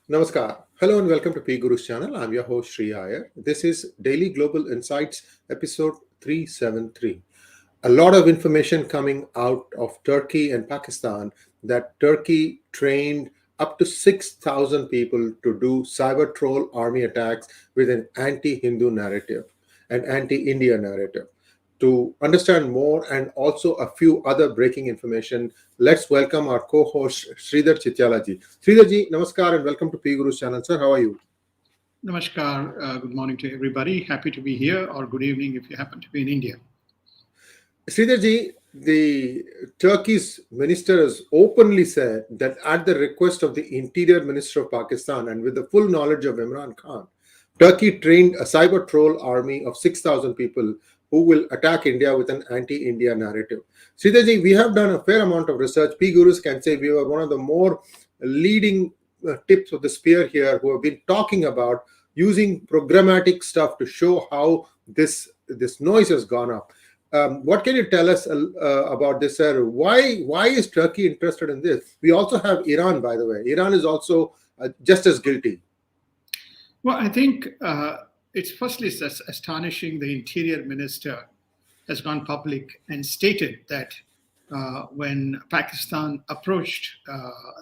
Namaskar. Hello and welcome to P Guru's channel. I'm your host Sri Iyer. This is Daily Global Insights episode 373. A lot of information coming out of Turkey and Pakistan that Turkey trained up to 6,000 people to do cyber troll army attacks with an anti-Hindu narrative, an anti-India narrative. To understand more and also a few other breaking information, let's welcome our co-host Sridhar Chityalaji. Sridharji, namaskar and welcome to P Guru's channel. Sir, how are you? Namaskar. Good morning to everybody. Happy to be here, or good evening if you happen to be in India. Sridharji, the Turkey's minister has openly said that at the request of the Interior Minister of Pakistan and with the full knowledge of Imran Khan, Turkey trained a cyber troll army of 6,000 people who will attack India with an anti-India narrative. Sridharji, we have done a fair amount of research. P Gurus can say we were one of the more leading tips of the spear here who have been talking about using programmatic stuff to show how this noise has gone up. What can you tell us about this, sir? Why is Turkey interested in this? We also have Iran, by the way. Iran is also just as guilty. Well, I think it's firstly astonishing the interior minister has gone public and stated that when Pakistan approached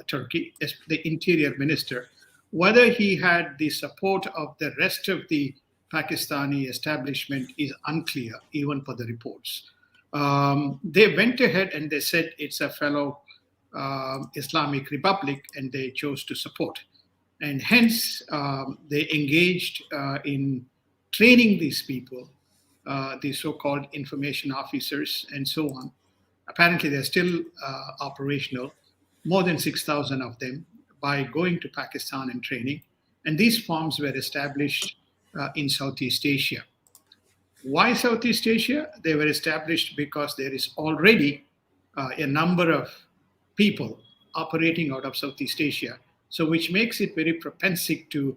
Turkey, as the interior minister, whether he had the support of the rest of the Pakistani establishment is unclear, even for the reports. They went ahead and they said it's a fellow Islamic republic, and they chose to support. And hence, they engaged in training these people, the so-called information officers and so on. Apparently, they're still operational, more than 6,000 of them, by going to Pakistan and training. And these farms were established in Southeast Asia. Why Southeast Asia? They were established because there is already a number of people operating out of Southeast Asia, so which makes it very propensive to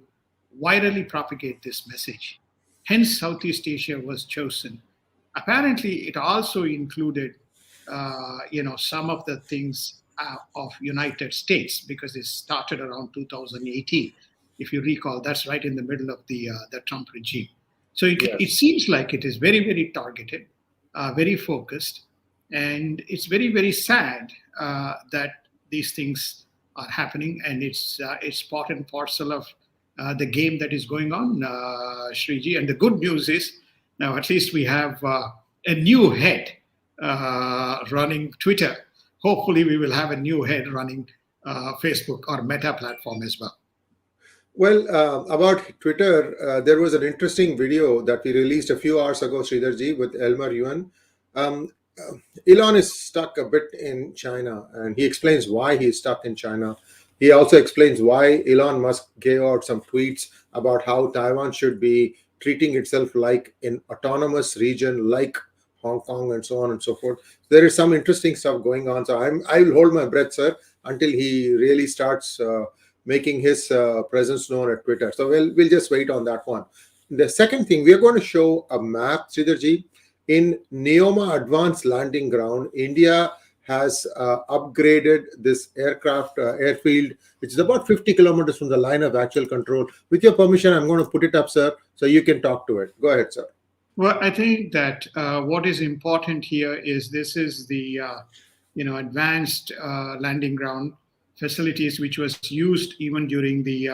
virally propagate this message. Hence, Southeast Asia was chosen. Apparently, it also included, some of the things of United States, because it started around 2018. If you recall, that's right in the middle of the Trump regime. So it seems like it is very, very targeted, very focused, and it's very, very sad that these things are happening, and it's part and parcel of the game that is going on, Shriji. And the good news is now at least we have a new head running Twitter. Hopefully, we will have a new head running Facebook or Meta platform as well. Well, about Twitter, there was an interesting video that we released a few hours ago, Sridharji, with Elmer Yuan. Elon is stuck a bit in China, and he explains why he's stuck in China. He also explains why Elon Musk gave out some tweets about how Taiwan should be treating itself like an autonomous region like Hong Kong and so on and so forth. There is some interesting stuff going on. So I will hold my breath, sir, until he really starts making his presence known at Twitter. So we'll just wait on that one. The second thing, we are going to show a map, Sridharji. In Neoma Advanced Landing Ground, India has upgraded this airfield, which is about 50 kilometers from the line of actual control. With your permission, I'm going to put it up, sir, so you can talk to it. Go ahead, sir. Well, I think that what is important here is this is the advanced landing ground facilities, which was used even during the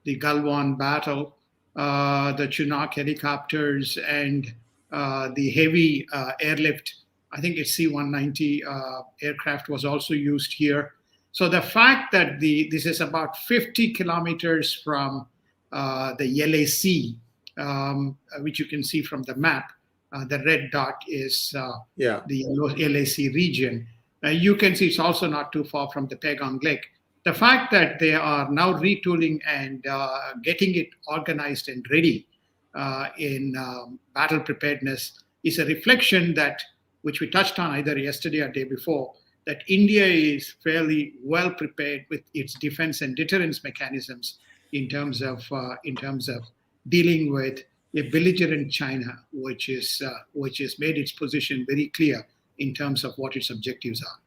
Galwan battle, the Chinook helicopters, and the heavy airlift. I think it's C-190 aircraft was also used here. So the fact that this is about 50 kilometers from the LAC, which you can see from the map, the red dot is the LAC region. You can see it's also not too far from the Pentagon Lake. The fact that they are now retooling and getting it organized and ready in battle preparedness is a reflection that, which we touched on either yesterday or day before, that India is fairly well prepared with its defense and deterrence mechanisms in terms of dealing with a belligerent China, which has made its position very clear in terms of what its objectives are.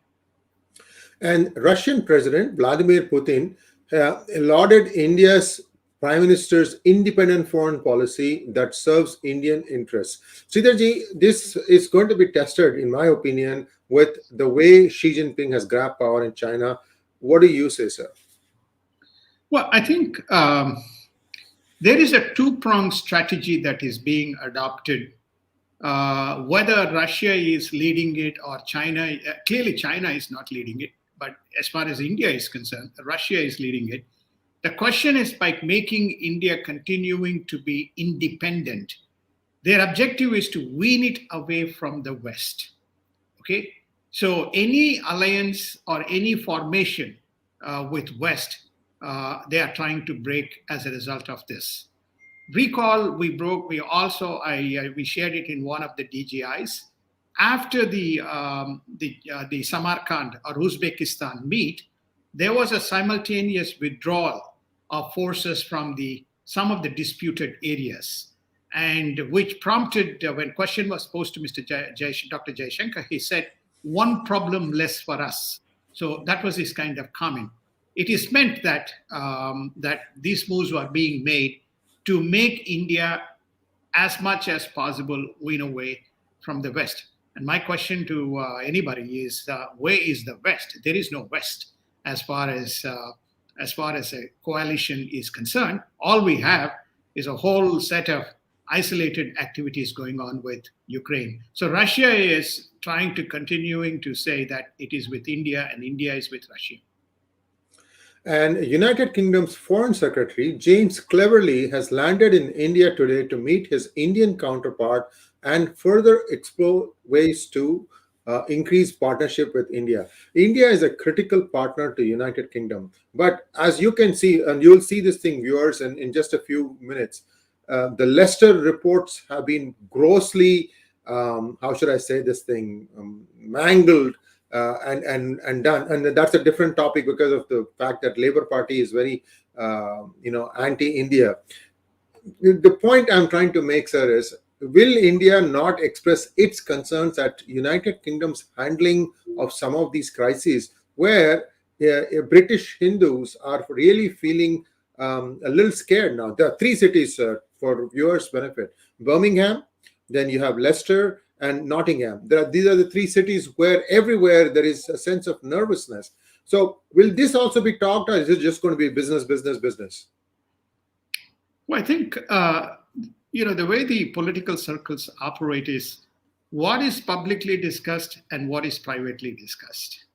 And Russian President Vladimir Putin lauded India's Prime Minister's independent foreign policy that serves Indian interests. Sridharji, this is going to be tested, in my opinion, with the way Xi Jinping has grabbed power in China. What do you say, sir? Well, I think there is a two-pronged strategy that is being adopted. Whether Russia is leading it or China, clearly China is not leading it, but as far as India is concerned, Russia is leading it. The question is by making India continuing to be independent, their objective is to wean it away from the West. Okay, so any alliance or any formation with West, they are trying to break as a result of this. Recall we shared it in one of the DGIs after the Samarkand or Uzbekistan meet. There was a simultaneous withdrawal of forces from some of the disputed areas, and which prompted, when question was posed to Dr. Jaishankar, he said, "One problem less for us." So that was his kind of comment. It is meant that that these moves were being made to make India as much as possible wean away from the West. And my question to anybody is, where is the West? There is no West as far as a coalition is concerned. All we have is a whole set of isolated activities going on with Ukraine. So Russia is trying to continuing to say that it is with India and India is with Russia. And United Kingdom's Foreign Secretary James Cleverly has landed in India today to meet his Indian counterpart and further explore ways to increase partnership with India. India is a critical partner to United Kingdom. But as you can see, and you'll see this thing, viewers, in just a few minutes, the Leicester reports have been grossly, how should I say this thing, mangled and done. And that's a different topic because of the fact that Labour Party is very, anti-India. The point I'm trying to make, sir, is will India not express its concerns at United Kingdom's handling of some of these crises where British Hindus are really feeling a little scared now? There are three cities, sir, for viewers' benefit: Birmingham, then you have Leicester, and Nottingham. These are the three cities where everywhere there is a sense of nervousness. So will this also be talked, or is it just going to be business, business, business? Well, I think, the way the political circles operate is what is publicly discussed and what is privately discussed.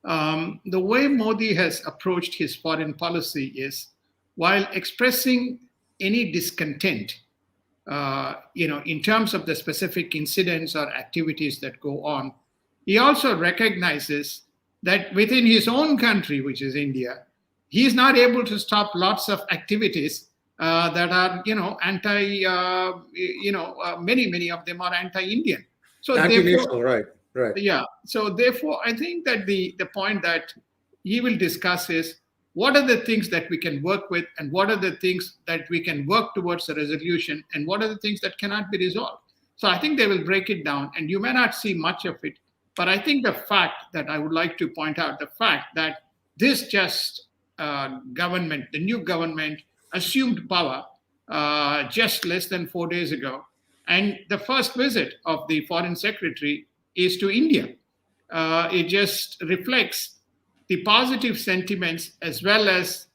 The way Modi has approached his foreign policy is, while expressing any discontent, in terms of the specific incidents or activities that go on, he also recognizes that within his own country, which is India, he is not able to stop lots of activities that are, many of them are anti-Indian. So anti-national, right. Yeah. So therefore, I think that the point that he will discuss is, what are the things that we can work with, and what are the things that we can work towards a resolution, and what are the things that cannot be resolved? So I think they will break it down, and you may not see much of it. But I think the fact that I would like to point out, the fact that this government, the new government, assumed power just less than 4 days ago. And the first visit of the foreign secretary is to India. It just reflects the positive sentiments, as well as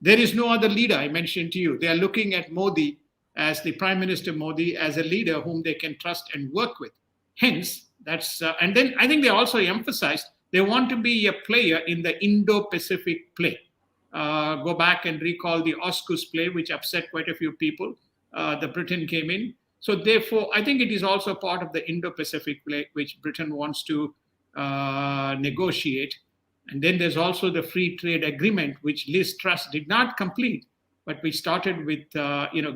there is no other leader. I mentioned to you, they are looking at Modi, as the Prime Minister Modi, as a leader whom they can trust and work with. Hence, and then I think they also emphasized they want to be a player in the Indo-Pacific play. Go back and recall the AUKUS play, which upset quite a few people. The Britain came in. So therefore, I think it is also part of the Indo-Pacific play, which Britain wants to negotiate. And then there's also the free trade agreement, which Liz Truss did not complete, but we started with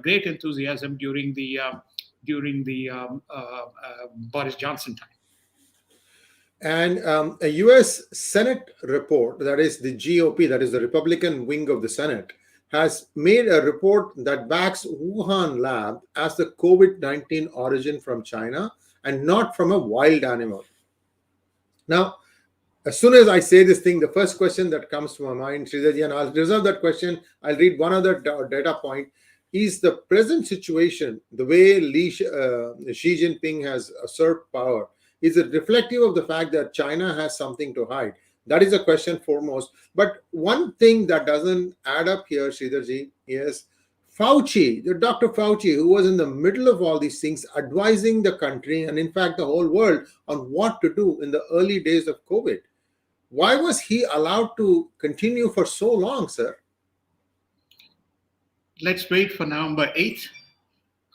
great enthusiasm during the Boris Johnson time. And a U.S. Senate report, that is the GOP, that is the Republican wing of the Senate, has made a report that backs Wuhan lab as the COVID-19 origin from China and not from a wild animal. Now, As soon as I say this thing, the first question that comes to my mind, Sridharji, and I'll reserve that question. I'll read one other data point. Is the present situation, the way Xi Jinping has usurped power, is it reflective of the fact that China has something to hide? That is a question foremost. But one thing that doesn't add up here, Sridharji, is Fauci, the Dr. Fauci, who was in the middle of all these things, advising the country and, in fact, the whole world on what to do in the early days of COVID. Why was he allowed to continue for so long, sir? Let's wait for November 8th.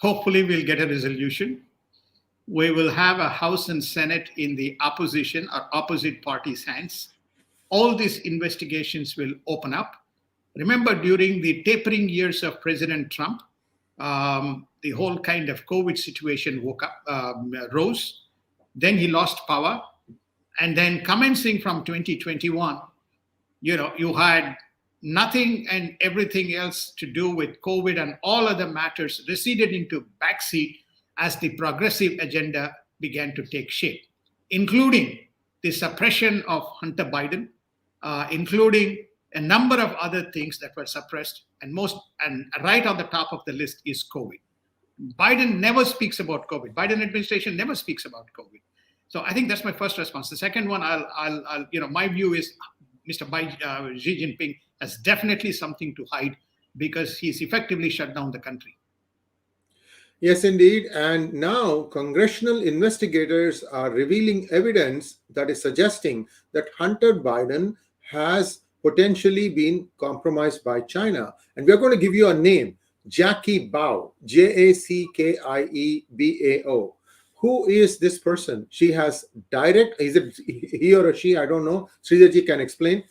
Hopefully, we'll get a resolution. We will have a House and Senate in the opposition or opposite parties' hands. All these investigations will open up. Remember, during the tapering years of President Trump, the whole kind of COVID situation rose. Then he lost power. And then commencing from 2021, you had nothing and everything else to do with COVID, and all other matters receded into backseat as the progressive agenda began to take shape, including the suppression of Hunter Biden, including a number of other things that were suppressed, and right on the top of the list is COVID. Biden never speaks about COVID. Biden administration never speaks about COVID. So I think that's my first response. The second one, my view is Mr. Xi Jinping has definitely something to hide because he's effectively shut down the country. Yes, indeed. And now congressional investigators are revealing evidence that is suggesting that Hunter Biden has potentially been compromised by China. And we're going to give you a name, Jackie Bao, Jackiebao. Who is this person? She has direct, is it he or she? I don't know. Sridharji can explain.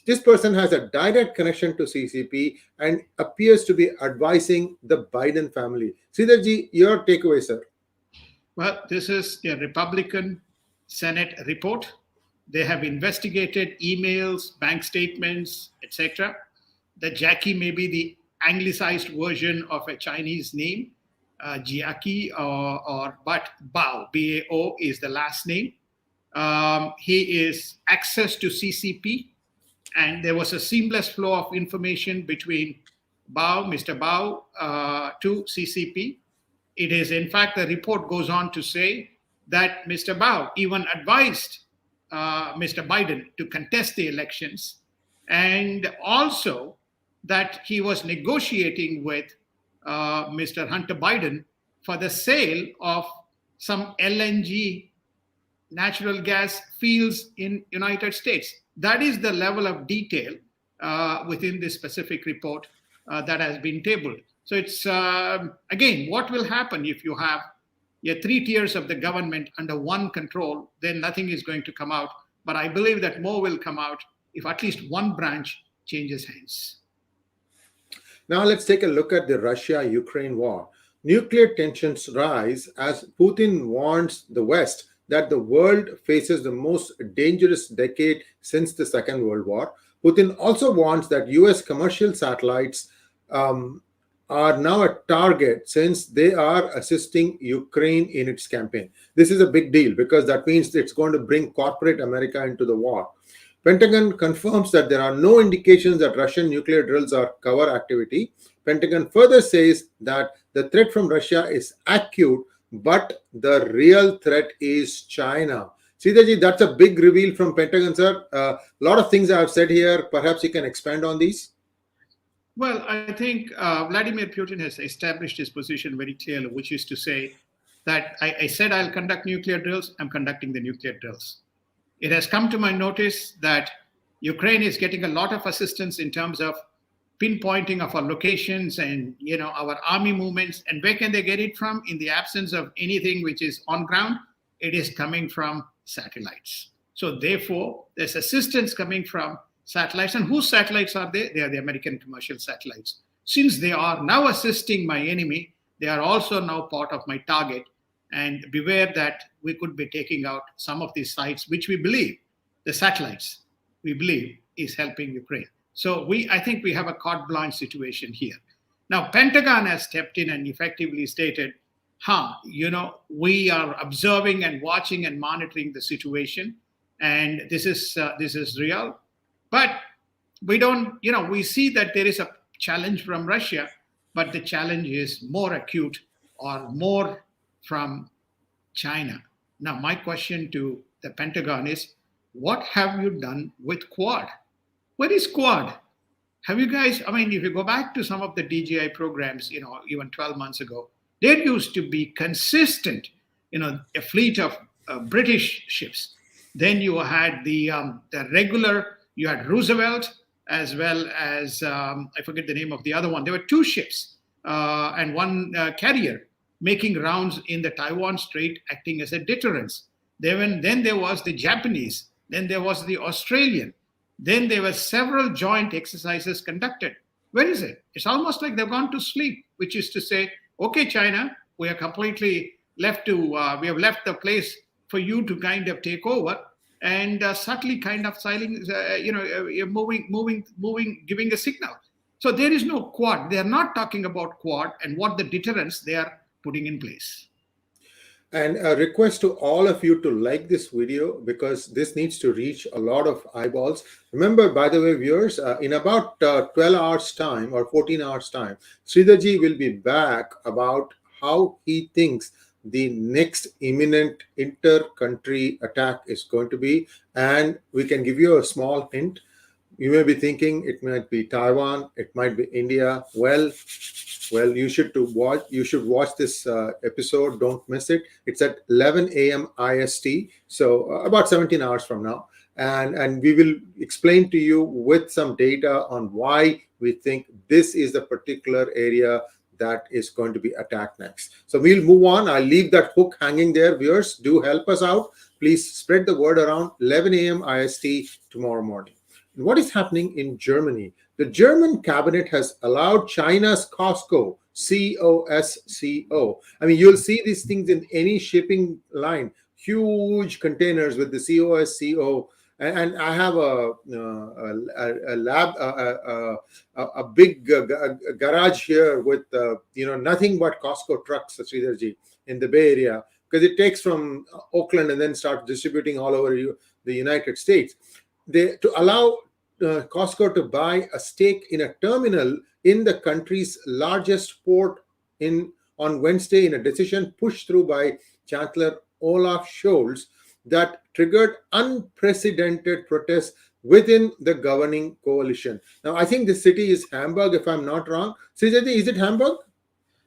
This person has a direct connection to CCP and appears to be advising the Biden family. Sridharji, your takeaway, sir. Well, this is a Republican Senate report. They have investigated emails, bank statements, etc. The Jackie may be the anglicized version of a Chinese name. Jiaki but Bao, B-A-O is the last name. He is access to CCP, and there was a seamless flow of information between Mr. Bao to CCP. It is, in fact, the report goes on to say that Mr. Bao even advised Mr. Biden to contest the elections, and also that he was negotiating with Mr. Hunter Biden for the sale of some LNG natural gas fields in United States. That is the level of detail within this specific report that has been tabled. So it's, again, what will happen if you have 3 tiers of the government under one control, then nothing is going to come out. But I believe that more will come out if at least one branch changes hands. Now let's take a look at the Russia-Ukraine war. Nuclear tensions rise as Putin warns the West that the world faces the most dangerous decade since the Second World War. Putin also warns that US commercial satellites are now a target since they are assisting Ukraine in its campaign. This is a big deal because that means it's going to bring corporate America into the war. Pentagon confirms that there are no indications that Russian nuclear drills are cover activity. Pentagon further says that the threat from Russia is acute, but the real threat is China. Sridharji, that's a big reveal from Pentagon, sir. A lot of things I have said here. Perhaps you can expand on these. Well, I think Vladimir Putin has established his position very clearly, which is to say that I said I'll conduct nuclear drills, I'm conducting the nuclear drills. It has come to my notice that Ukraine is getting a lot of assistance in terms of pinpointing of our locations and our army movements. And where can they get it from? In the absence of anything which is on ground, it is coming from satellites. So therefore, there's assistance coming from satellites. And whose satellites are they? They are the American commercial satellites. Since they are now assisting my enemy, they are also now part of my target. And beware that we could be taking out some of these sites, which we believe, the satellites, we believe is helping Ukraine. So I think we have a carte blanche situation here. Now, Pentagon has stepped in and effectively stated, we are observing and watching and monitoring the situation. and this is real. But we don't, we see that there is a challenge from Russia, but the challenge is more acute or more from China. Now, my question to the Pentagon is, what have you done with Quad? What is Quad? Have you guys, I mean, if you go back to some of the DGI programs, even 12 months ago, there used to be consistent, a fleet of British ships. Then you had the regular, you had Roosevelt, as well as, I forget the name of the other one. There were two ships and one carrier making rounds in the Taiwan Strait, acting as a deterrence. Then there was the Japanese, then there was the Australian, then there were several joint exercises conducted. Where is it? It's almost like they've gone to sleep, which is to say, okay, China, we are completely we have left the place for you to kind of take over, and subtly kind of moving, giving a signal. So there is no Quad. They are not talking about Quad and what the deterrence they are putting in place. And a request to all of you to like this video, because this needs to reach a lot of eyeballs. Remember, by the way, viewers, in about 12 hours time or 14 hours time, Sridharji will be back about how he thinks the next imminent inter-country attack is going to be. And we can give you a small hint. You may be thinking it might be Taiwan, it might be India. Well, you should watch this episode. Don't miss it. It's at 11 a.m. IST, so about 17 hours from now. And we will explain to you with some data on why we think this is the particular area that is going to be attacked next. So we'll move on. I'll leave that hook hanging there. Viewers, do help us out. Please spread the word around. 11 a.m. IST tomorrow morning. And what is happening in Germany? The German cabinet has allowed China's Costco, COSCO. I mean, you'll see these things in any shipping line, huge containers with the COSCO. And I have a big garage here with nothing but Costco trucks, Sridharji, in the Bay Area, because it takes from Oakland and then starts distributing all over the United States. To allow Costco to buy a stake in a terminal in the country's largest port on Wednesday, in a decision pushed through by Chancellor Olaf Scholz that triggered unprecedented protests within the governing coalition. Now, I think the city is Hamburg, if I'm not wrong. Srijati, is it Hamburg?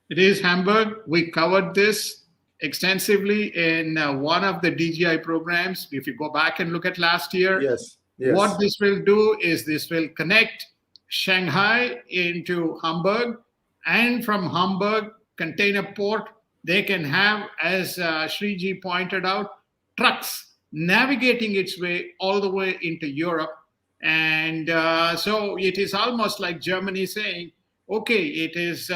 It is Hamburg. We covered this extensively in one of the DGI programs. If you go back and look at last year, yes. What this will do is this will connect Shanghai into Hamburg, and from Hamburg container port, they can have, as Sriji pointed out, trucks navigating its way all the way into Europe. And so it is almost like Germany saying, okay, it is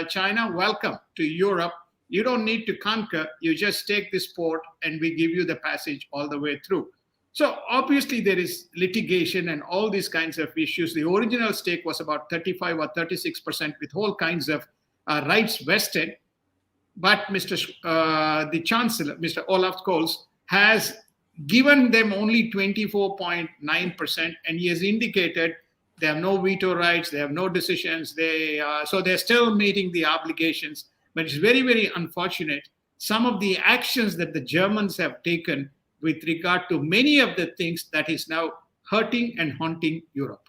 China, welcome to Europe. You don't need to conquer. You just take this port and we give you the passage all the way through. So obviously there is litigation and all these kinds of issues. The original stake was about 35 or 36% with all kinds of rights vested. But the Chancellor, Mr. Olaf Scholz, has given them only 24.9%, and he has indicated they have no veto rights, they have no decisions. So they're still meeting the obligations. But it's very, very unfortunate. Some of the actions that the Germans have taken with regard to many of the things that is now hurting and haunting Europe.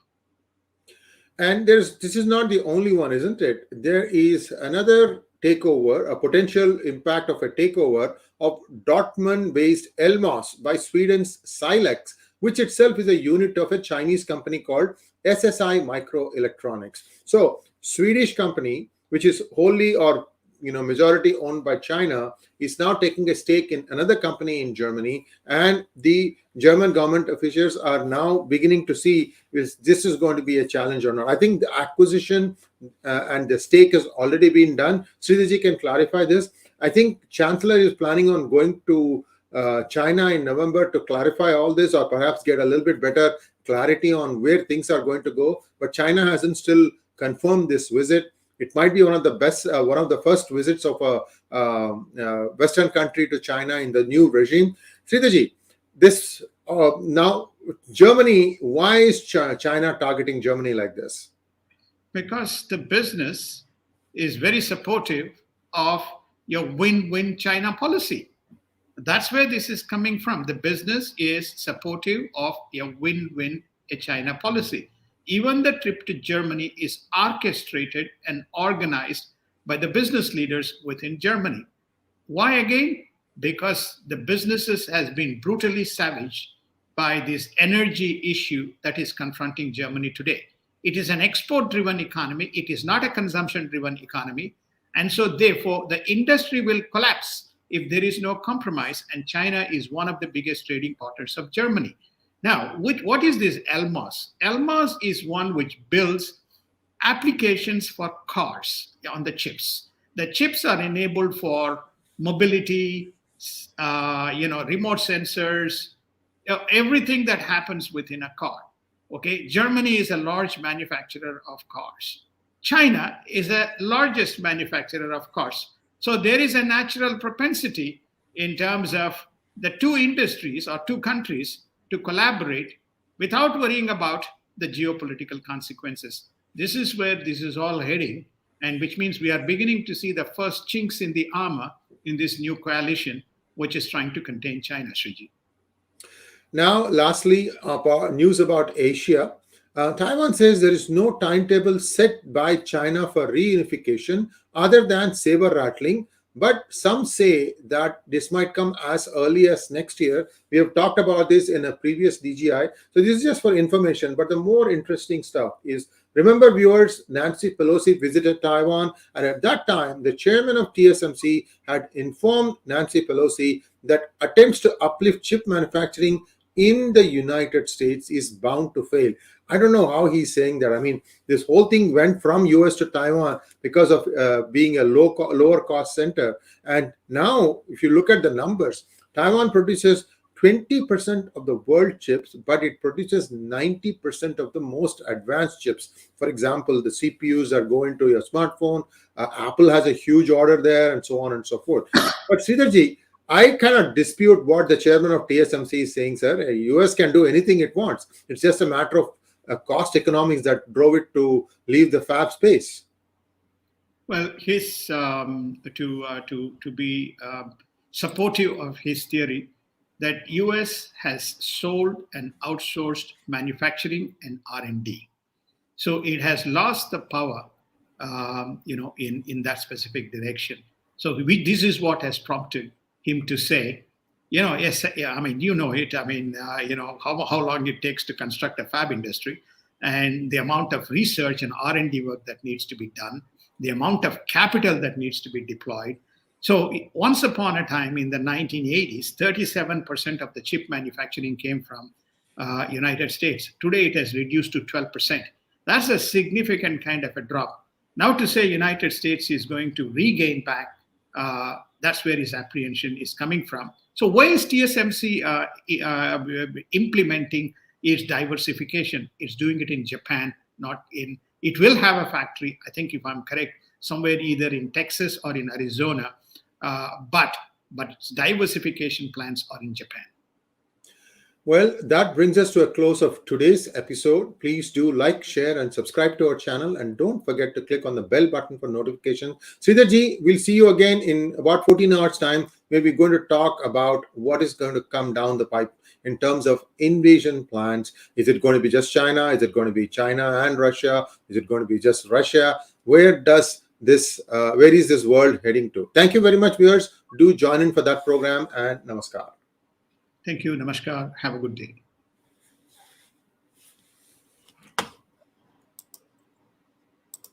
And this is not the only one, isn't it? There is another takeover, a potential impact of a takeover of Dortmund-based Elmos by Sweden's Silex, which itself is a unit of a Chinese company called SSI Microelectronics. So, Swedish company, which is wholly or majority owned by China, is now taking a stake in another company in Germany, and the German government officials are now beginning to see if this is going to be a challenge or not. I think the acquisition and the stake has already been done. Sridharji can clarify this. I think Chancellor is planning on going to China in November to clarify all this, or perhaps get a little bit better clarity on where things are going to go. But China hasn't still confirmed this visit. It might be one of the first visits of a Western country to China in the new regime. Sridharji, this Now, Germany, why is China targeting Germany like this? Because the business is very supportive of your win-win China policy. That's where this is coming from. The business is supportive of a win-win China policy. Even the trip to Germany is orchestrated and organized by the business leaders within Germany. Why again? Because the businesses has been brutally savaged by this energy issue that is confronting Germany today. It is an export-driven economy. It is not a consumption-driven economy. And so therefore, the industry will collapse if there is no compromise. And China is one of the biggest trading partners of Germany. Now, what is this ELMOS? ELMOS is one which builds applications for cars on the chips. The chips are enabled for mobility, remote sensors, everything that happens within a car. Okay, Germany is a large manufacturer of cars. China is the largest manufacturer of cars. So there is a natural propensity in terms of the two industries or two countries to collaborate without worrying about the geopolitical consequences. This is where this is all heading, and which means we are beginning to see the first chinks in the armor in this new coalition, which is trying to contain China, Shriji. Now, lastly, news about Asia. Taiwan says there is no timetable set by China for reunification other than saber rattling, but some say that this might come as early as next year. We have talked about this in a previous DGI. So this is just for information, but the more interesting stuff is, remember viewers, Nancy Pelosi visited Taiwan, and at that time, the chairman of TSMC had informed Nancy Pelosi that attempts to uplift chip manufacturing in the United States is bound to fail. I don't know how he's saying that. I mean, this whole thing went from US to Taiwan because of being a lower cost center. And now, if you look at the numbers, Taiwan produces 20% of the world chips, but it produces 90% of the most advanced chips. For example, the CPUs are going to your smartphone. Apple has a huge order there, and so on and so forth. But Sridharji, I cannot dispute what the chairman of TSMC is saying, sir. US can do anything it wants. It's just a matter of cost economics that drove it to leave the fab space. Well, his to be supportive of his theory that US has sold and outsourced manufacturing and R&D, so it has lost the power, in that specific direction. So this is what has prompted him to say, yes, I mean, it. I mean, how long it takes to construct a fab industry, and the amount of research and R&D work that needs to be done, the amount of capital that needs to be deployed. So once upon a time in the 1980s, 37% of the chip manufacturing came from United States. Today, it has reduced to 12%. That's a significant kind of a drop. Now to say United States is going to regain back, that's where his apprehension is coming from. So why is TSMC implementing its diversification? It's doing it in Japan, not in. It will have a factory, I think, if I'm correct, somewhere either in Texas or in Arizona, but its diversification plans are in Japan. Well, that brings us to a close of today's episode. Please do like, share, and subscribe to our channel. And don't forget to click on the bell button for notification. Sridharji, we'll see you again in about 14 hours' time, where we're going to talk about what is going to come down the pipe in terms of invasion plans. Is it going to be just China? Is it going to be China and Russia? Is it going to be just Russia? Where is this world heading to? Thank you very much, viewers. Do join in for that program, and namaskar. Thank you. Namaskar. Have a good day.